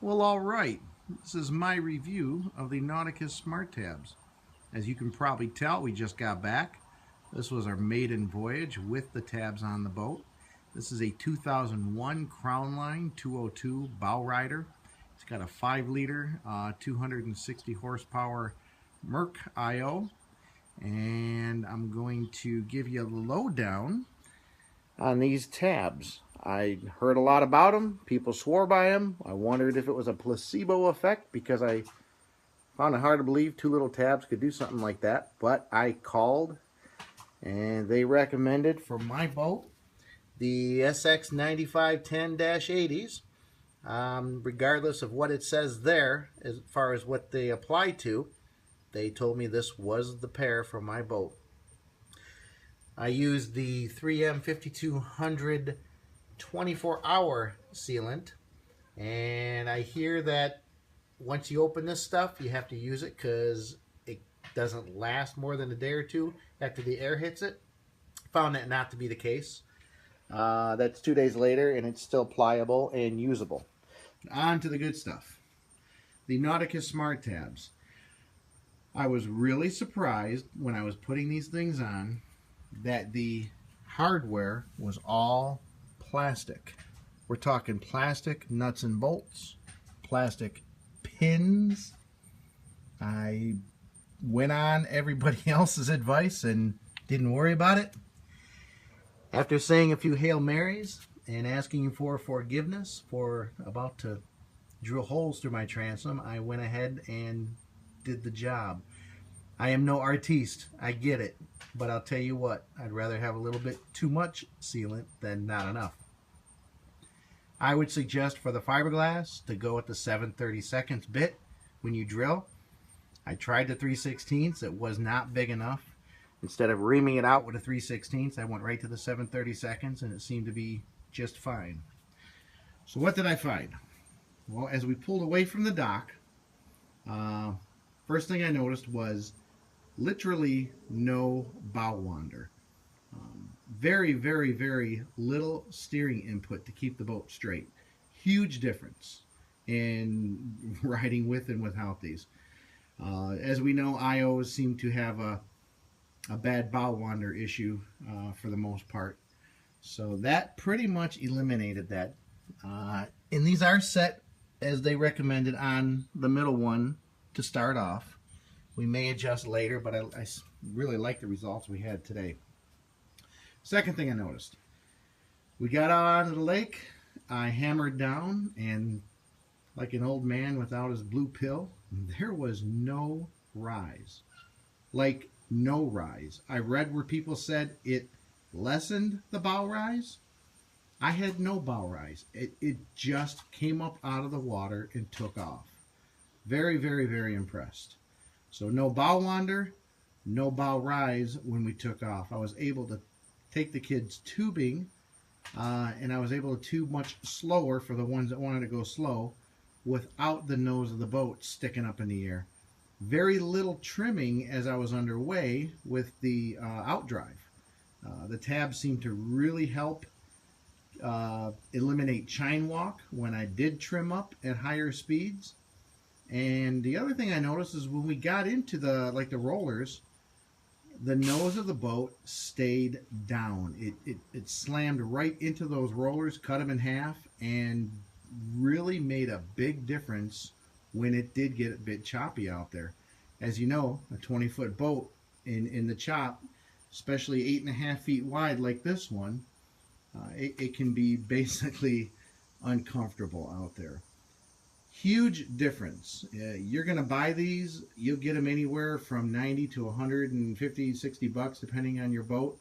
Well, all right. This is my review of the Nauticus Smart Tabs. As you can probably tell, we just got back. This was our maiden voyage with the tabs on the boat. This is a 2001 Crown Line 202 bow rider. It's got a 5-liter, 260 horsepower Merc IO. And I'm going to give you a lowdown on these tabs. I heard a lot about them. People swore by them. I wondered if it was a placebo effect because I found it hard to believe two little tabs could do something like that. But I called and they recommended for my boat the SX9510-80s. Regardless of what it says there, as far as what they apply to, they told me this was the pair for my boat. I used the 3M 5200 24-hour sealant, and I hear that once you open this stuff, you have to use it because it doesn't last more than a day or two after the air hits it. Found that not to be the case. That's 2 days later, and it's still pliable and usable. On to the good stuff. The Nauticus Smart Tabs. I was really surprised when I was putting these things on that the hardware was all plastic. We're talking plastic nuts and bolts, plastic pins. I went on everybody else's advice and didn't worry about it. After saying a few Hail Marys and asking for forgiveness for about to drill holes through my transom, I went ahead and did the job. I am no artiste, I get it, but I'll tell you what, I'd rather have a little bit too much sealant than not enough. I would suggest for the fiberglass to go with the 7/32 bit when you drill. I tried the 3/16, it was not big enough. Instead of reaming it out with a 3/16, I went right to the 7/32 and it seemed to be just fine. So what did I find? Well, as we pulled away from the dock, first thing I noticed was literally no bow wander. Very, very, very little steering input to keep the boat straight. Huge difference in riding with and without these. As we know, IOs seem to have a bad bow wander issue for the most part. So that pretty much eliminated that. And these are set as they recommended on the middle one to start off. We may adjust later, but I really like the results we had today. Second thing I noticed, we got out onto the lake, I hammered down, and like an old man without his blue pill, there was no rise. Like no rise. I read where people said it lessened the bow rise. I had no bow rise. It just came up out of the water and took off. Very, very, very impressed. So no bow wander, no bow rise when we took off. I was able to take the kids tubing, and I was able to tube much slower for the ones that wanted to go slow without the nose of the boat sticking up in the air. Very little trimming as I was underway with the outdrive. The tabs seemed to really help eliminate chine walk when I did trim up at higher speeds. And the other thing I noticed is when we got into the rollers, the nose of the boat stayed down. It slammed right into those rollers, cut them in half, and really made a big difference when it did get a bit choppy out there. As you know, a 20-foot boat in the chop, especially 8.5 feet wide like this one, it can be basically uncomfortable out there. Huge difference. You're going to buy these, you'll get them anywhere from 90 to 150, 60 bucks depending on your boat.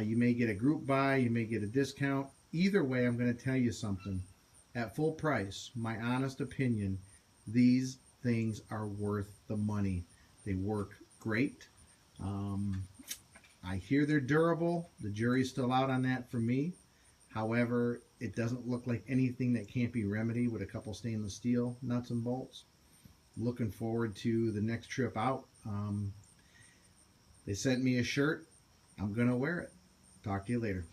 You may get a group buy, you may get a discount. Either way, I'm going to tell you something. At full price, my honest opinion, these things are worth the money. They work great. I hear they're durable. The jury's still out on that for me. However, it doesn't look like anything that can't be remedied with a couple stainless steel nuts and bolts. Looking forward to the next trip out. They sent me a shirt. I'm going to wear it. Talk to you later.